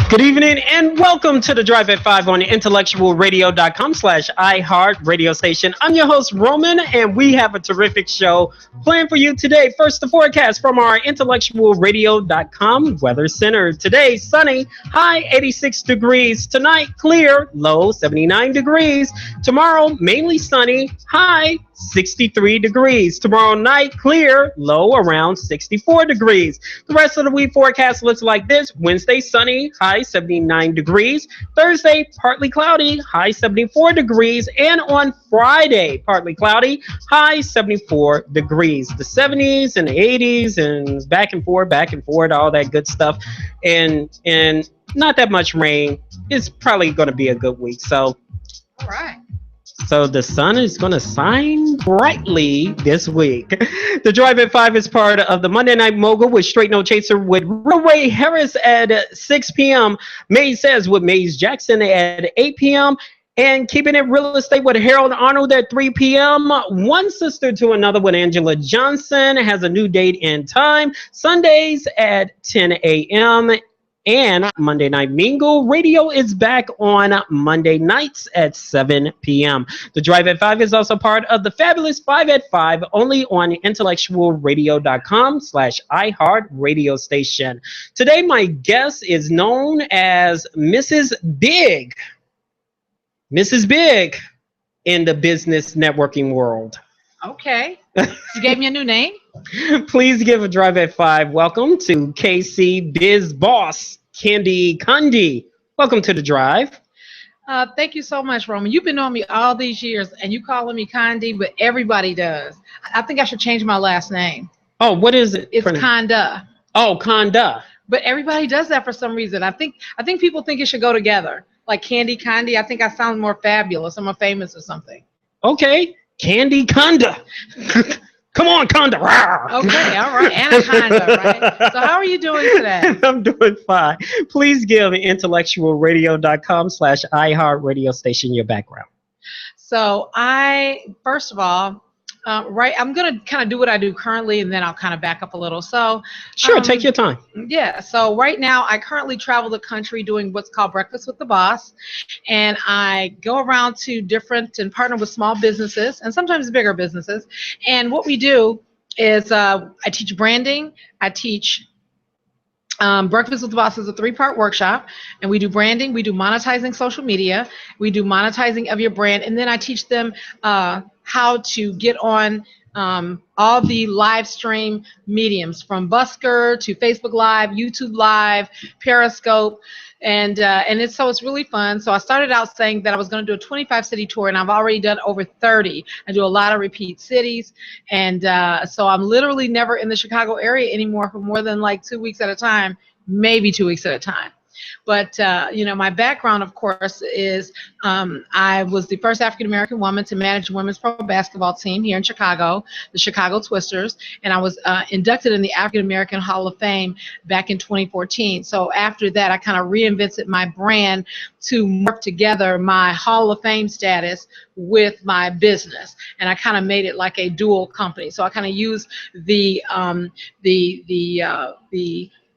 Good evening and welcome to the Drive at 5 on the IntellectualRadio.com/iHeart radio station. I'm your host, Roman, and we have a terrific show planned for you today. First, the forecast from our IntellectualRadio.com Weather Center. Today, sunny, high 86 degrees. Tonight, clear, low 79 degrees. Tomorrow, mainly sunny, high 63 degrees. Tomorrow night, clear, low around 64 degrees. The rest of the week forecast looks like this. Wednesday, sunny, high 79 degrees. Thursday, partly cloudy, high 74 degrees. And on Friday, partly cloudy, high 74 degrees. The 70s and the 80s and back and forth, all that good stuff. And not that much rain. It's probably going to be a good week. So, all right. So the sun is going to shine brightly this week. The Drive at 5 is part of the Monday Night Mogul with Straight No Chaser with Ray Harris at 6 p.m. Maze Says with Maze Jackson at 8 p.m. And Keeping It Real Estate with Harold Arnold at 3 p.m. One Sister to Another with Angela Johnson has a new date and time. Sundays at 10 a.m. And Monday Night Mingle Radio is back on Monday nights at 7 p.m. The Drive at 5 is also part of the fabulous 5 at 5, only on IntellectualRadio.com/iHeart radio station. Today, my guest is known as Mrs. Big. Mrs. Big in the business networking world. Okay. You gave me a new name? Please give a Drive at 5 welcome to KC Biz Boss, Candy Kandi. Welcome to the Drive. Thank you so much, Roman. You've been knowing me all these years, and you calling me Kandi, but everybody does. I think I should change my last name. Oh, what is it? It's Konda. Oh, Konda. But everybody does that for some reason. I think people think it should go together. Like Candy Kandi, I think I sound more fabulous. I'm more famous or something. Okay. Candy Konda. Come on, Konda. Okay, all right. Anaconda, right? So how are you doing today? I'm doing fine. Please give IntellectualRadio.com/iHeart radio station your background. So first of all, I'm going to kind of do what I do currently, and then I'll kind of back up a little. So sure, take your time. Yeah. So right now, I currently travel the country doing what's called Breakfast with the Boss, and I go around to different and partner with small businesses and sometimes bigger businesses. And what we do is I teach branding. I teach Breakfast with the Boss is a 3-part workshop, and we do branding, we do monetizing social media, we do monetizing of your brand, and then I teach them how to get on all the live stream mediums, from Busker to Facebook Live, YouTube Live, Periscope, and it's really fun. So I started out saying that I was going to do a 25-city tour, and I've already done over 30. I do a lot of repeat cities, and so I'm literally never in the Chicago area anymore for more than like 2 weeks at a time, maybe 2 weeks at a time. But, my background, of course, is I was the first African-American woman to manage a women's pro basketball team here in Chicago, the Chicago Twisters, and I was inducted in the African-American Hall of Fame back in 2014. So after that, I kind of reinvented my brand to morph together my Hall of Fame status with my business, and I kind of made it like a dual company. So I kind of used the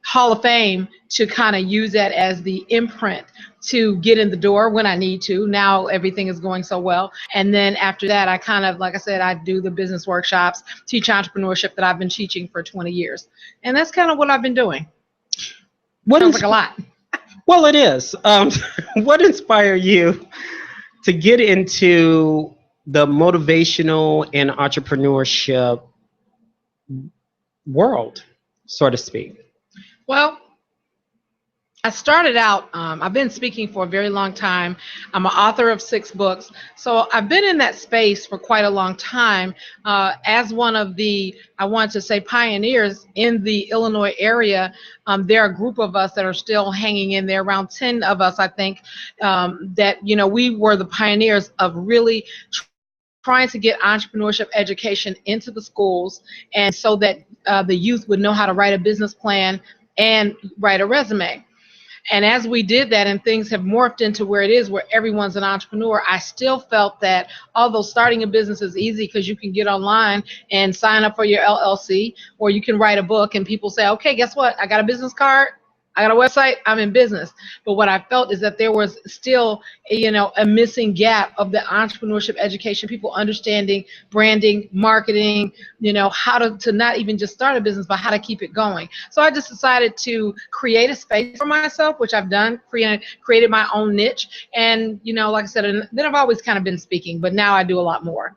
Hall of Fame to kind of use that as the imprint to get in the door when I need to. Now everything is going so well. And then after that, I kind of, like I said, I do the business workshops, teach entrepreneurship that I've been teaching for 20 years. And that's kind of what I've been doing. Sounds like a lot. Well, it is. What inspired you to get into the motivational and entrepreneurship world, so to speak? Well, I started out, I've been speaking for a very long time. I'm an author of 6 books. So I've been in that space for quite a long time as one of the, I want to say, pioneers in the Illinois area. There are a group of us that are still hanging in there, around 10 of us, I think, that, we were the pioneers of really trying to get entrepreneurship education into the schools, and so that the youth would know how to write a business plan and write a resume. And as we did that and things have morphed into where it is, where everyone's an entrepreneur, I still felt that although starting a business is easy because you can get online and sign up for your LLC, or you can write a book and people say, okay, guess what? I got a business card. I got a website, I'm in business. But what I felt is that there was still, a missing gap of the entrepreneurship education, people understanding branding, marketing, how to not even just start a business, but how to keep it going. So I just decided to create a space for myself, which I've done, created my own niche. And, like I said, and then I've always kind of been speaking, but now I do a lot more.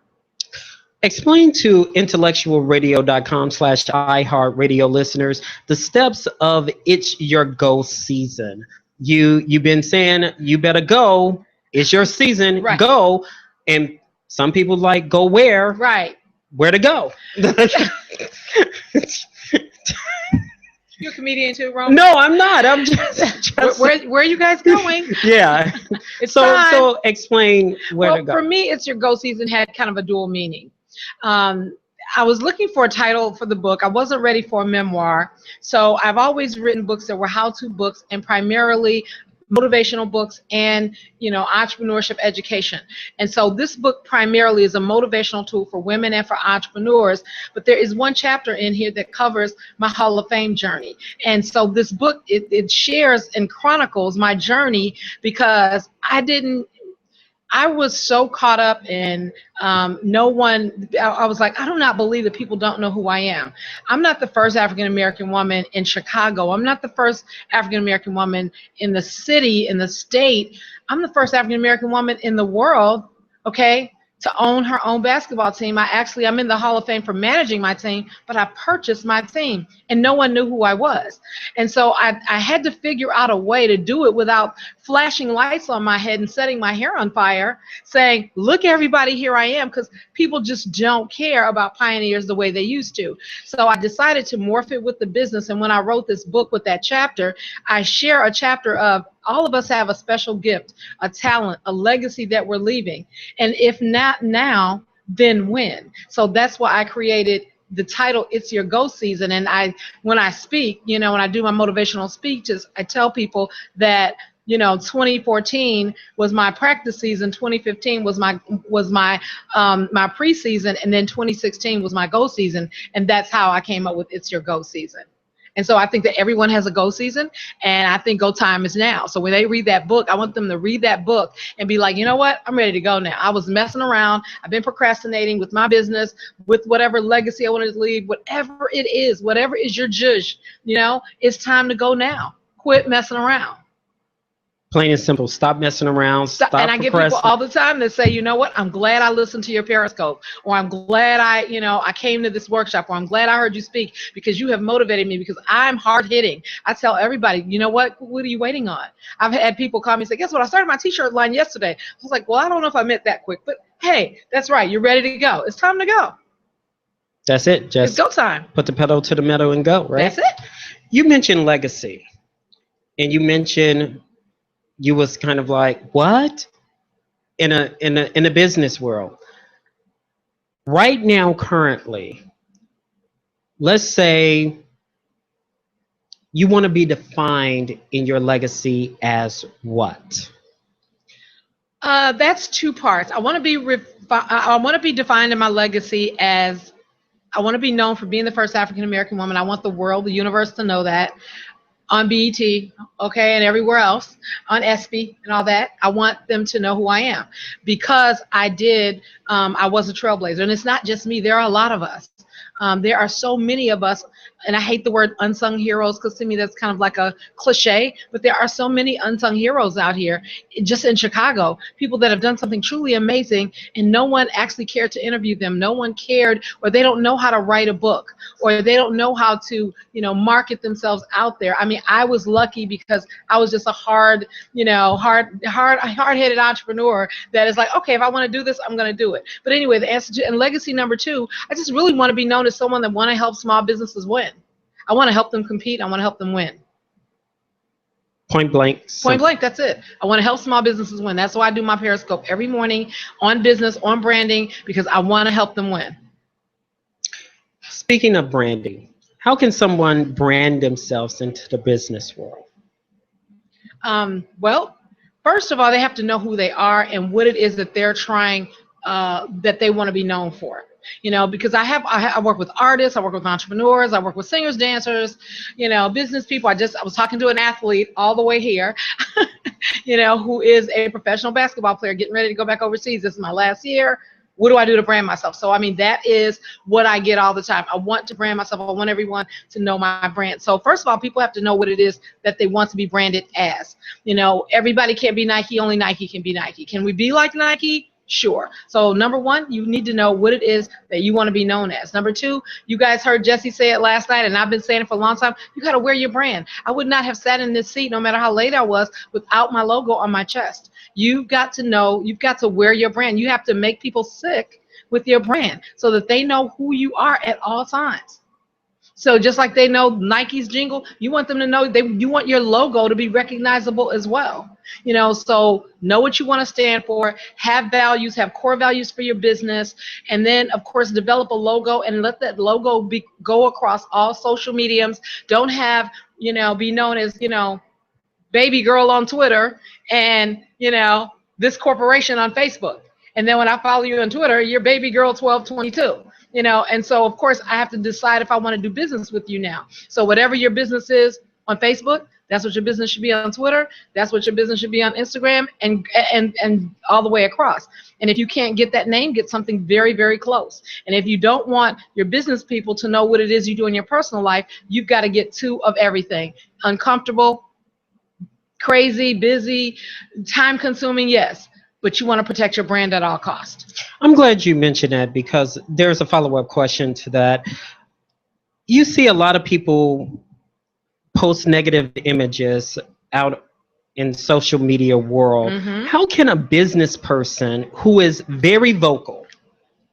Explain to IntellectualRadio.com/iHeartRadio listeners the steps of It's Your Go season. You've been saying you better go. It's your season. Right. Go. And some people like go where? Right. Where to go? You're a comedian too, Rome? No, I'm not. I'm just where are you guys going? Yeah. So explain where to go. For me, It's Your Go season had kind of a dual meaning. I was looking for a title for the book. I wasn't ready for a memoir. So I've always written books that were how-to books and primarily motivational books and, entrepreneurship education. And so this book primarily is a motivational tool for women and for entrepreneurs. But there is one chapter in here that covers my Hall of Fame journey. And so this book, it shares and chronicles my journey because I was so caught up in I was like, I do not believe that people don't know who I am. I'm not the first African-American woman in Chicago. I'm not the first African-American woman in the city, in the state. I'm the first African-American woman in the world, okay, to own her own basketball team. I'm in the Hall of Fame for managing my team, but I purchased my team and no one knew who I was. And so I had to figure out a way to do it without flashing lights on my head and setting my hair on fire, saying, look, everybody, here I am, because people just don't care about pioneers the way they used to. So I decided to morph it with the business. And when I wrote this book with that chapter, I share a chapter of all of us have a special gift, a talent, a legacy that we're leaving. And if not now, then when? So that's why I created the title, It's Your Go season. And when I speak, when I do my motivational speeches, I tell people that 2014 was my practice season, 2015 was my my preseason, and then 2016 was my go season. And that's how I came up with It's Your Go season. And so I think that everyone has a go season, and I think go time is now. So when they read that book, I want them to read that book and be like, you know what? I'm ready to go now. I was messing around. I've been procrastinating with my business, with whatever legacy I wanted to leave, whatever it is, whatever is your judge, it's time to go now. Quit messing around. Plain and simple. Stop messing around. Stop and I get people all the time that say, you know what, I'm glad I listened to your Periscope, or I'm glad I came to this workshop, or I'm glad I heard you speak because you have motivated me because I'm hard hitting. I tell everybody, you know what are you waiting on? I've had people call me and say, guess what, I started my t-shirt line yesterday. I was like, well, I don't know if I meant that quick, but hey, that's right. You're ready to go. It's time to go. That's it. Just it's go time. Put the pedal to the metal and go, right? That's it. You mentioned legacy, and you mentioned you was kind of like, what? In a business world. Right now, currently, let's say you want to be defined in your legacy as what? That's two parts. I want to be defined in my legacy as, I want to be known for being the first African American woman. I want the world, the universe to know that. On BET, okay, and everywhere else, on ESPY and all that, I want them to know who I am because I was a trailblazer. And it's not just me. There are a lot of us. There are so many of us, and I hate the word unsung heroes because to me that's kind of like a cliche, but there are so many unsung heroes out here, just in Chicago, people that have done something truly amazing and no one actually cared to interview them. No one cared, or they don't know how to write a book, or they don't know how to, market themselves out there. I mean, I was lucky because I was just a hard-headed entrepreneur that is like, okay, if I want to do this, I'm going to do it. But anyway, the answer to, and legacy number two, I just really want to be known as someone that want to help small businesses win. I want to help them compete. I want to help them win. Point blank. Point blank, that's it. I want to help small businesses win. That's why I do my Periscope every morning on business, on branding, because I want to help them win. Speaking of branding, how can someone brand themselves into the business world? Well, first of all, they have to know who they are and what it is that they're trying, that they want to be known for. Because I work with artists, I work with entrepreneurs, I work with singers, dancers, business people. I was talking to an athlete all the way here, who is a professional basketball player getting ready to go back overseas. This is my last year. What do I do to brand myself? So, I mean, that is what I get all the time. I want to brand myself. I want everyone to know my brand. So, first of all, people have to know what it is that they want to be branded as. Everybody can't be Nike. Only Nike can be Nike. Can we be like Nike? Sure. So, number one, you need to know what it is that you want to be known as. Number two, you guys heard Jesse say it last night, and I've been saying it for a long time. You got to wear your brand. I would not have sat in this seat, no matter how late I was, without my logo on my chest. You've got to wear your brand. You have to make people sick with your brand so that they know who you are at all times. So just like they know Nike's jingle, you want them to know you want your logo to be recognizable as well. So know what you want to stand for, have values, have core values for your business, and then of course develop a logo and let that logo go across all social mediums. Don't have, be known as, baby girl on Twitter and, this corporation on Facebook. And then when I follow you on Twitter, you're baby girl 1222. And so of course I have to decide if I want to do business with you now. So whatever your business is on Facebook, that's what your business should be on Twitter. That's what your business should be on Instagram, and all the way across. And if you can't get that name, get something very, very close. And if you don't want your business people to know what it is you do in your personal life, you've got to get two of everything. Uncomfortable, crazy, busy, time consuming, yes. But you want to protect your brand at all costs. I'm glad you mentioned that because there's a follow-up question to that. You see a lot of people post negative images out in social media world. Mm-hmm. How can a business person who is very vocal,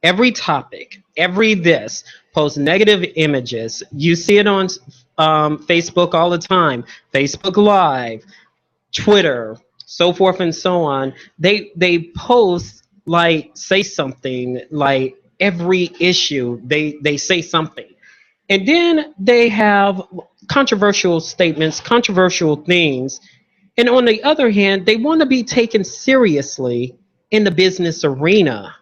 every topic, every this, post negative images? You see it on Facebook all the time, Facebook Live, Twitter, so forth and so on. They post, like, say something, like every issue they say something, and then they have controversial statements, controversial things, and on the other hand they want to be taken seriously in the business arena.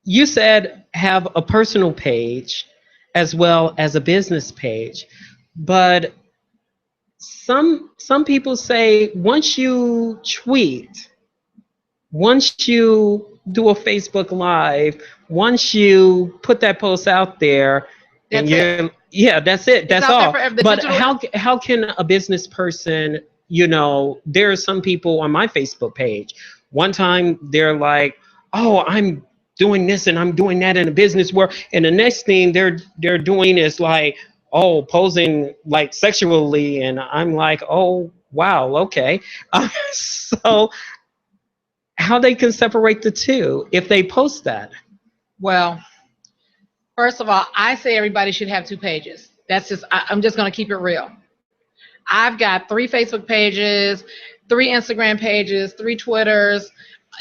You said have a personal page as well as a business page, but some people say once you tweet, once you do a Facebook Live, once you put that post out there, and that's it. That's all. But how can a business person, there are some people on my Facebook page, one time they're like, oh, I'm doing this and I'm doing that in the business world, and the next thing they're doing is like, oh, posing like sexually, and I'm like, oh wow, okay. So how they can separate the two if they post that? Well, first of all, I say everybody should have two pages. I'm just going to keep it real. I've got 3 Facebook pages, 3 Instagram pages, 3 Twitters.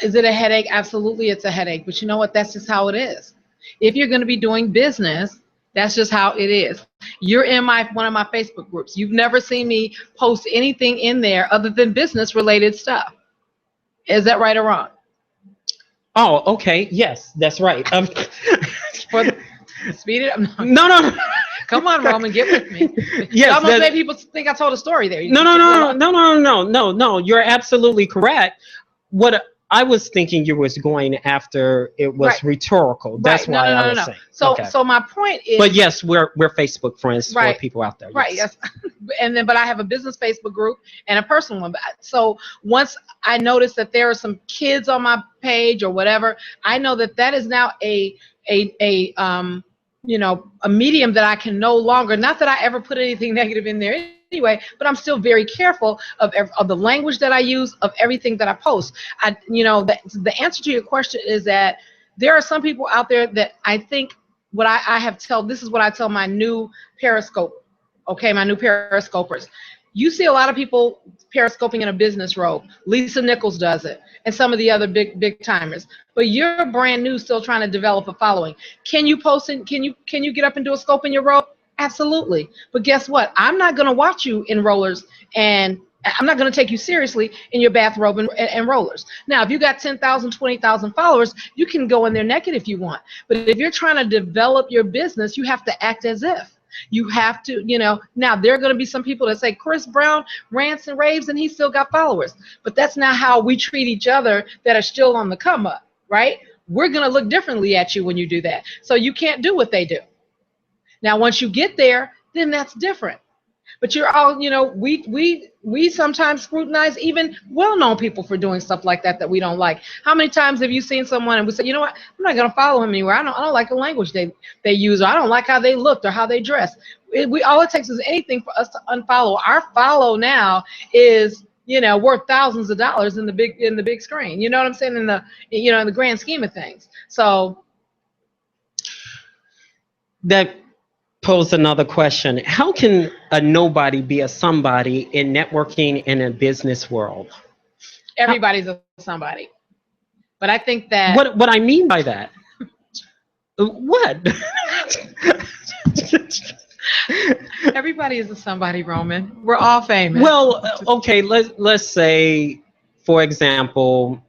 Is it a headache? Absolutely, it's a headache. But you know what? That's just how it is. If you're going to be doing business, that's just how it is. You're in one of my Facebook groups. You've never seen me post anything in there other than business-related stuff. Is that right or wrong? Oh, okay. Yes, that's right. Speed it up. No. Come on, Roman, get with me. Yes, I almost made people think I told a story there. No. You're absolutely correct. What I was thinking you was going after, it was rhetorical. That's why I was saying. So my point is. But yes, we're Facebook friends for people out there. Right. Yes. But I have a business Facebook group and a personal one. So once I notice that there are some kids on my page or whatever, I know that is now a medium that I can no longer. Not that I ever put anything negative in there anyway, but I'm still very careful of the language that I use, of everything that I post. The answer to your question is that there are some people out there that I think this is what I tell my new Periscope, my new Periscopers. You see a lot of people periscoping in a business robe. Lisa Nichols does it, and some of the other big timers. But you're brand new, still trying to develop a following. Can you post and can you get up and do a scope in your robe? Absolutely. But guess what? I'm not going to watch you in rollers and I'm not going to take you seriously in your bathrobe and rollers. Now, if you got 10,000, 20,000 followers, you can go in there naked if you want. But if you're trying to develop your business, you have to act as if. You have to, now there are going to be some people that say Chris Brown rants and raves and he still got followers. But that's not how we treat each other that are still on the come up, right? We're going to look differently at you when you do that. So you can't do what they do. Now, once you get there, then that's different. But you're all, we sometimes scrutinize even well-known people for doing stuff like that we don't like. How many times have you seen someone and we say, you know what, I'm not going to follow him anywhere. I don't like the language they use, or I don't like how they looked or how they dress. All it takes is anything for us to unfollow. Our follow now is, worth thousands of dollars in the big screen. You know what I'm saying? In the grand scheme of things. So that pose another question. How can a nobody be a somebody in networking in a business world? Everybody's a somebody. But I think that... What I mean by that? What? Everybody is a somebody, Roman. We're all famous. Well, okay, let's say, for example,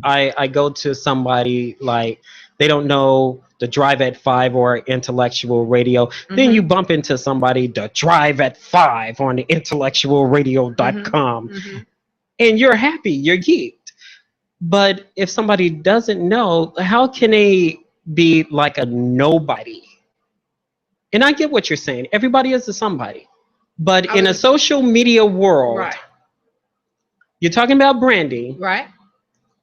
I go to somebody like they don't know the Drive at 5 or Intellectual Radio. Mm-hmm. Then you bump into somebody, the Drive at 5 on the IntellectualRadio.com. Mm-hmm. And you're happy, you're geeked. But if somebody doesn't know, how can they be like a nobody? And I get what you're saying. Everybody is a somebody. But in a social media world, right. You're talking about branding. Right.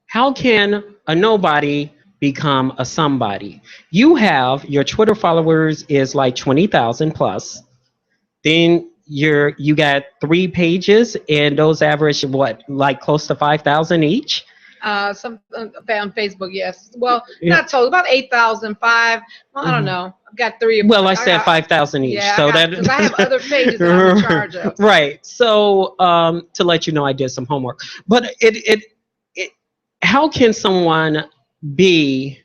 How can a nobody become a somebody? You have your Twitter followers is like 20,000 plus. Then you got 3 pages and those average what, like close to 5,000 each? Some on Facebook, yes. Well, not total, about 8,005. Well, I don't know. I've got 3. Well, I said 5,000 each. Yeah, so because I have other pages that I'm in charge of. Right. So to let you know, I did some homework. But it how can someone be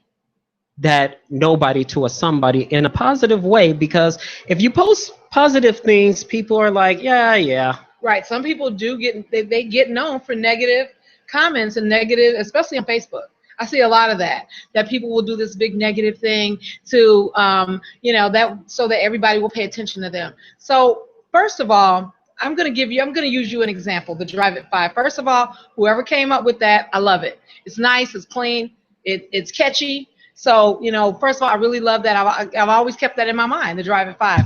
that nobody to a somebody in a positive way? Because if you post positive things, people are like, yeah. Right. Some people do they get known for negative comments and negative, especially on Facebook. I see a lot of that people will do this big negative thing to, that so that everybody will pay attention to them. So first of all, I'm going to use you an example, the Drive at 5. First of all, whoever came up with that, I love it. It's nice, it's clean, it's catchy. So, first of all, I really love that. I've always kept that in my mind, the Drive at 5.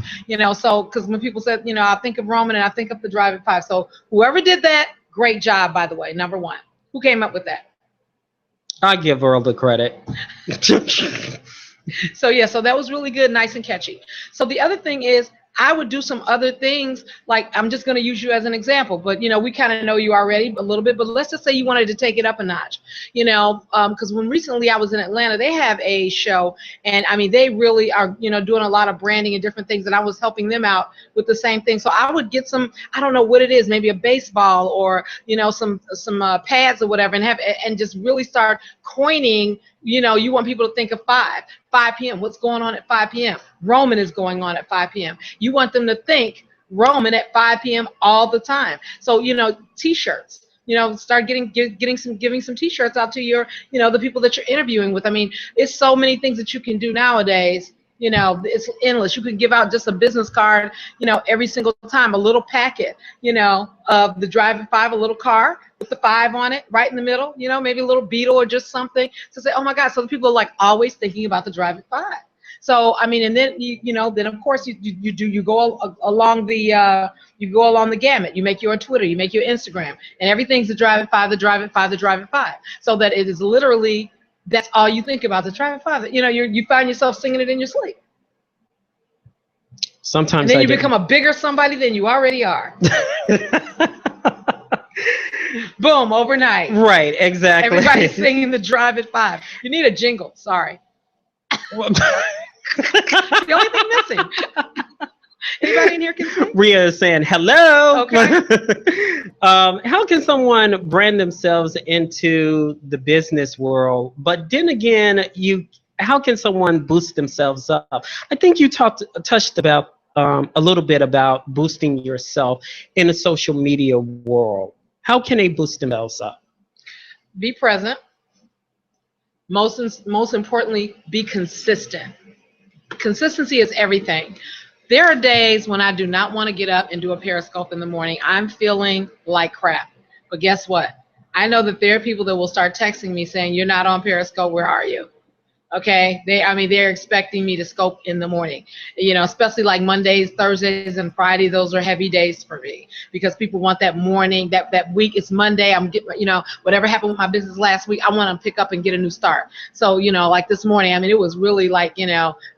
So because when people said, I think of Roman and I think of the Drive at 5. So whoever did that, great job, by the way, number one. Who came up with that? I give Earl the credit. So that was really good, nice and catchy. So the other thing is, I would do some other things, like I'm just going to use you as an example, but we kind of know you already a little bit, but let's just say you wanted to take it up a notch, because when recently I was in Atlanta, they have a show, and I mean, they really are, doing a lot of branding and different things, and I was helping them out with the same thing. So I would get some, I don't know what it is, maybe a baseball or, some pads or whatever, and just really start coining. You want people to think of 5 p.m. What's going on at 5 p.m.? Roman is going on at 5 p.m. You want them to think Roman at 5 p.m. all the time. So, T-shirts. Start giving some T-shirts out to your, the people that you're interviewing with. I mean, it's so many things that you can do nowadays. It's endless. You can give out just a business card, every single time, a little packet, of the Drive at 5, a little car with the 5 on it, right in the middle, maybe a little beetle or just something to say, oh my God. So the people are like always thinking about the Drive at 5. So, I mean, and then, then of course you go along the gamut. You make your Twitter, you make your Instagram, and everything's the Drive at 5, the Drive at 5, the Drive at 5. So that it is literally, that's all you think about, the Drive at 5. You find yourself singing it in your sleep. Sometimes. And then you become a bigger somebody than you already are. Boom, overnight. Right, exactly. Everybody's singing the Drive at 5. You need a jingle, sorry. The only thing missing. Anybody in here can sing? Rhea is saying hello. Okay. How can someone brand themselves into the business world? But then again, how can someone boost themselves up? I think you touched a little bit about boosting yourself in the social media world. How can they boost themselves up? Be present. Most importantly, be consistent. Consistency is everything. There are days when I do not want to get up and do a Periscope in the morning. I'm feeling like crap. But guess what? I know that there are people that will start texting me saying, "You're not on Periscope. Where are you?" Okay, they're expecting me to scope in the morning, especially like Mondays, Thursdays, and Friday. Those are heavy days for me because people want that morning, that week. It's Monday. I'm getting, whatever happened with my business last week, I want to pick up and get a new start. So, like this morning, it was really like,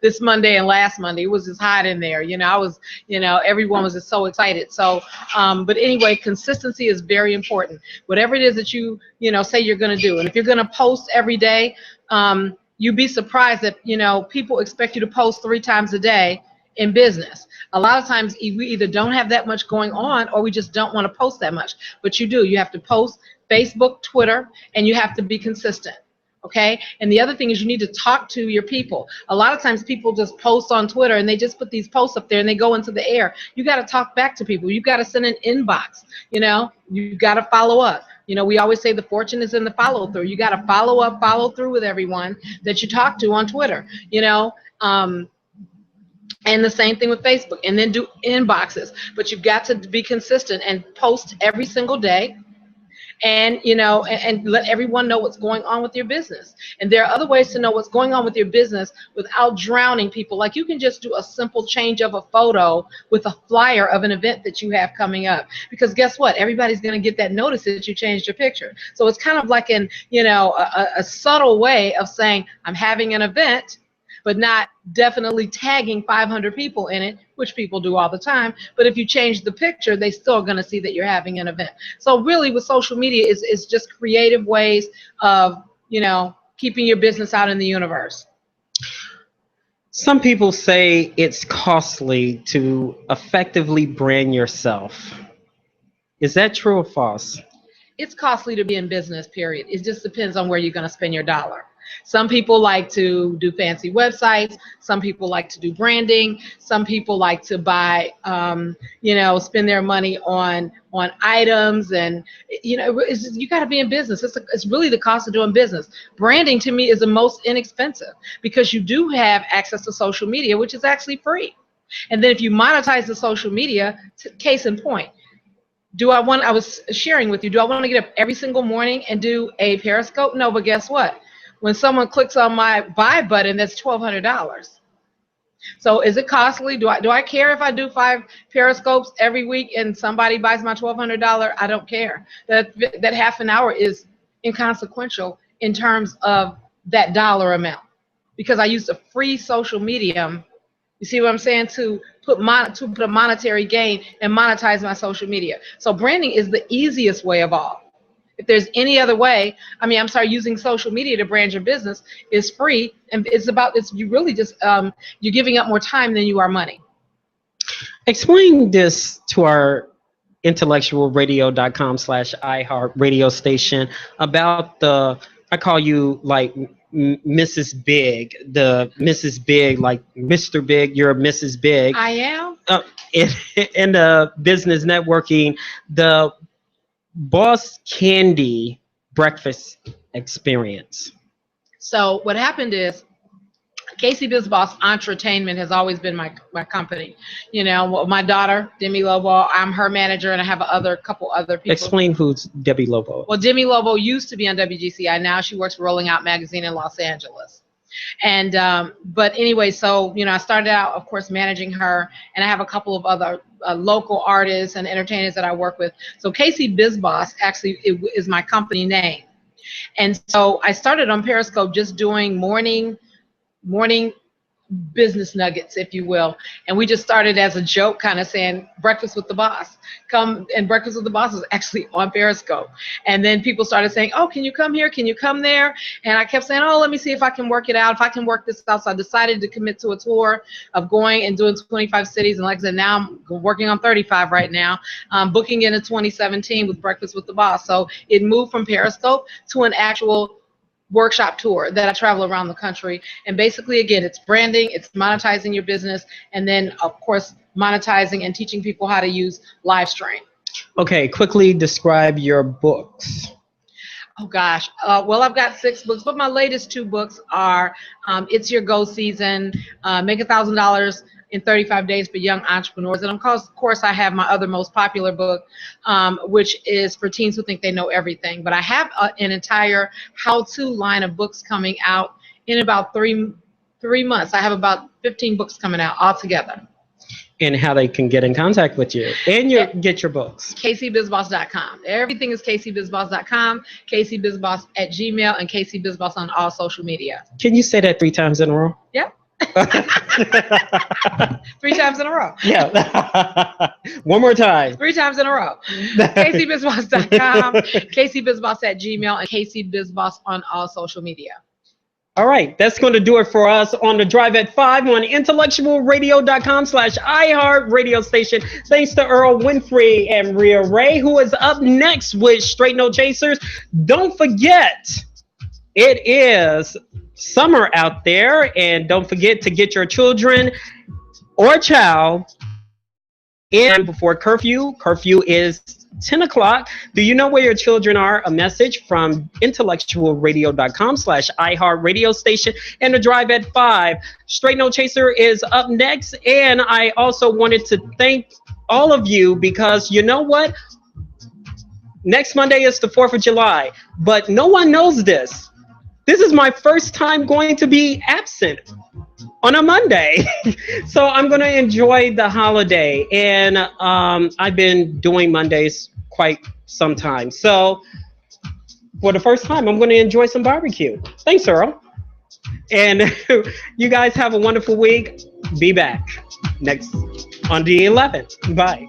this Monday and last Monday, it was just hot in there. I was, everyone was just so excited. So, but anyway, consistency is very important. Whatever it is that say you're going to do, and if you're going to post every day, you'd be surprised that, people expect you to post 3 times a day in business. A lot of times we either don't have that much going on or we just don't want to post that much. But you do. You have to post Facebook, Twitter, and you have to be consistent. Okay? And the other thing is you need to talk to your people. A lot of times people just post on Twitter and they just put these posts up there and they go into the air. You got to talk back to people. You got to send an inbox. You got to follow up. We always say the fortune is in the follow through. You got to follow up, follow through with everyone that you talk to on Twitter, and the same thing with Facebook, and then do inboxes. But you've got to be consistent and post every single day. And and let everyone know what's going on with your business. And there are other ways to know what's going on with your business without drowning people. Like you can just do a simple change of a photo with a flyer of an event that you have coming up, because guess what, everybody's going to get that notice that you changed your picture. So it's kind of like a subtle way of saying I'm having an event, but not definitely tagging 500 people in it, which people do all the time. But if you change the picture, they still going to see that you're having an event. So really with social media is just creative ways of, keeping your business out in the universe. Some people say it's costly to effectively brand yourself. Is that true or false? It's costly to be in business, period. It just depends on where you're going to spend your dollar. Some people like to do fancy websites. Some people like to do branding. Some people like to buy, spend their money on items. And, you got to be in business. It's really the cost of doing business. Branding to me is the most inexpensive because you do have access to social media, which is actually free. And then if you monetize the social media, case in point, I was sharing with you, do I want to get up every single morning and do a Periscope? No, but guess what? When someone clicks on my buy button, that's $1,200. So is it costly? Do I care if I do 5 Periscopes every week and somebody buys my $1,200? I don't care. That half an hour is inconsequential in terms of that dollar amount, because I used a free social medium. You see what I'm saying? To put a monetary gain and monetize my social media. So branding is the easiest way of all. If there's any other way, using social media to brand your business is free, and you really just you're giving up more time than you are money. Explain this to our IntellectualRadio.com/iHeart radio station about I call you like Mrs. Big, the Mrs. Big, like Mr. Big, you're Mrs. Big. I am. In the business networking, the Boss Candy breakfast experience. So what happened is Casey Biz Boss Entertainment has always been my company. My daughter, Demi Lobo, I'm her manager, and I have a couple other people. Explain who's Debbie Lobo. Well, Demi Lobo used to be on WGCI. Now she works for Rolling Out Magazine in Los Angeles. And but anyway, so I started out, of course, managing her, and I have a couple of other local artists and entertainers that I work with. So Casey Biz Boss actually is my company name. And so I started on Periscope just doing morning business nuggets, if you will. And we just started as a joke, kind of saying breakfast with the boss. Come, and breakfast with the boss was actually on Periscope. And then people started saying, oh, can you come here? Can you come there? And I kept saying, oh, let me see if I can work it out, if I can work this out. So I decided to commit to a tour of going and doing 25 cities. And like I said, now I'm working on 35 right now, booking into 2017 with Breakfast with the Boss. So it moved from Periscope to an actual workshop tour that I travel around the country. And basically, again, it's branding, it's monetizing your business, and then, of course, monetizing and teaching people how to use live stream. Okay, quickly describe your books. Oh gosh. Well, I've got 6 books, but my latest 2 books are It's Your Go Season, Make $1,000 in 35 Days for Young Entrepreneurs. And of course, I have my other most popular book, which is for teens who think they know everything. But I have an entire how-to line of books coming out in about three months. I have about 15 books coming out altogether. And how they can get in contact with you and get your books. KCBizBoss.com. Everything is KCBizBoss.com, KCBizBoss at Gmail, and KCBizBoss on all social media. Can you say that 3 times in a row? Yep. 3 times in a row. Yeah. One more time. 3 times in a row. KCBizBoss.com, KCBizBoss at Gmail, and KCBizBoss on all social media. All right, that's going to do it for us on the Drive at 5 on IntellectualRadio.com/iHeart radio station. Thanks to Earl Winfrey and Rhea Ray, who is up next with Straight No Chasers. Don't forget, it is summer out there, and don't forget to get your children or child in before curfew. Curfew is 10 o'clock. Do you know where your children are? A message from IntellectualRadio.com/iHeart radio station and the Drive at 5. Straight No Chaser is up next. And I also wanted to thank all of you because you know what? Next Monday is the 4th of July, but no one knows this. This is my first time going to be absent on a Monday. So I'm going to enjoy the holiday. And I've been doing Mondays quite some time. So for the first time, I'm going to enjoy some barbecue. Thanks, Earl. And you guys have a wonderful week. Be back next on the 11th. Bye.